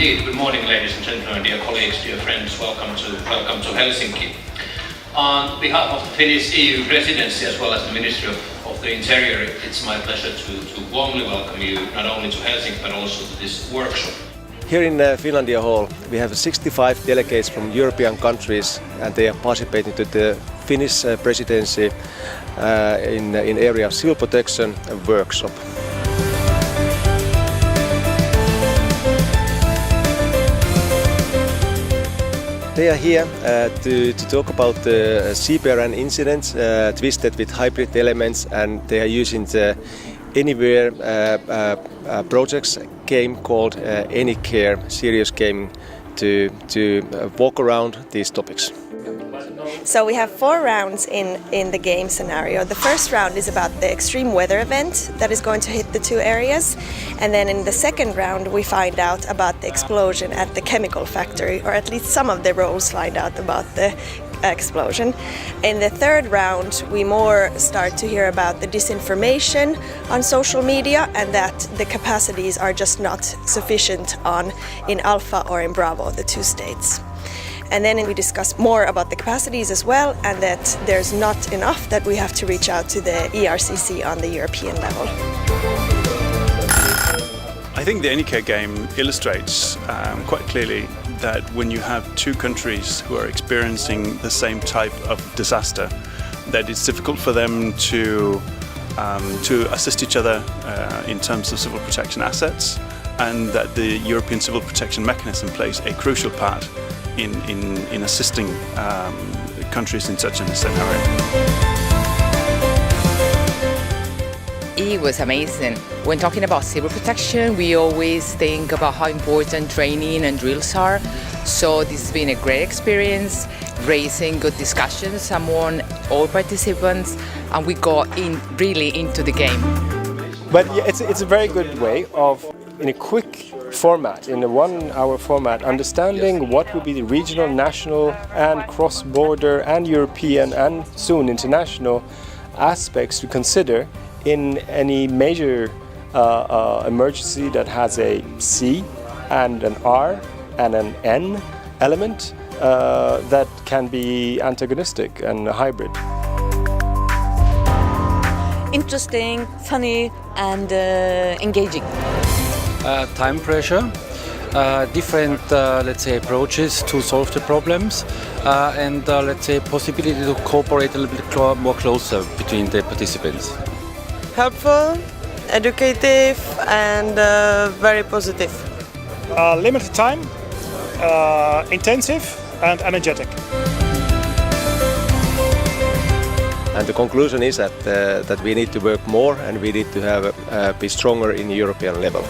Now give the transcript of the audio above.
Indeed. Good morning, ladies and gentlemen, dear colleagues, dear friends. Welcome to Helsinki. On behalf of the Finnish EU Presidency as well as the Ministry of the Interior, it's my pleasure to warmly welcome you not only to Helsinki but also to this workshop. Here in Finlandia Hall we have 65 delegates from European countries, and they are participating to the Finnish Presidency in area of civil protection workshop. They are here to talk about the CBRN incident twisted with hybrid elements, and they are using the ANYcARE projects game called ANYcARE serious game to walk around these topics. So we have 4 rounds in the game scenario. The first round is about the extreme weather event that is going to hit the 2 areas, and then in the second round we find out about the explosion at the chemical factory, or at least some of the roles find out about the explosion. In the third round we more start to hear about the disinformation on social media, and that the capacities are just not sufficient in Alpha or in Bravo, the 2 states. And then we discuss more about the capacities as well, and that there's not enough, that we have to reach out to the ERCC on the European level. I think the ANYcARE game illustrates quite clearly that when you have 2 countries who are experiencing the same type of disaster, that it's difficult for them to assist each other in terms of civil protection assets, and that the European Civil Protection Mechanism plays a crucial part in assisting countries in such a scenario. It was amazing. When talking about civil protection, we always think about how important training and drills are. So this has been a great experience, raising good discussions among all participants, and we got really into the game. But yeah, it's a very good way of, in a quick format, in a 1-hour format, understanding what will be the regional, national and cross-border and European and soon international aspects to consider in any major emergency that has a C and an R and an N element that can be antagonistic and hybrid. Interesting, funny and engaging. Time pressure, different let's say approaches to solve the problems, and let's say possibility to cooperate a little bit more closer between the participants. Helpful, educative and very positive. Limited time, intensive and energetic. And the conclusion is that we need to work more, and we need to be stronger in European level.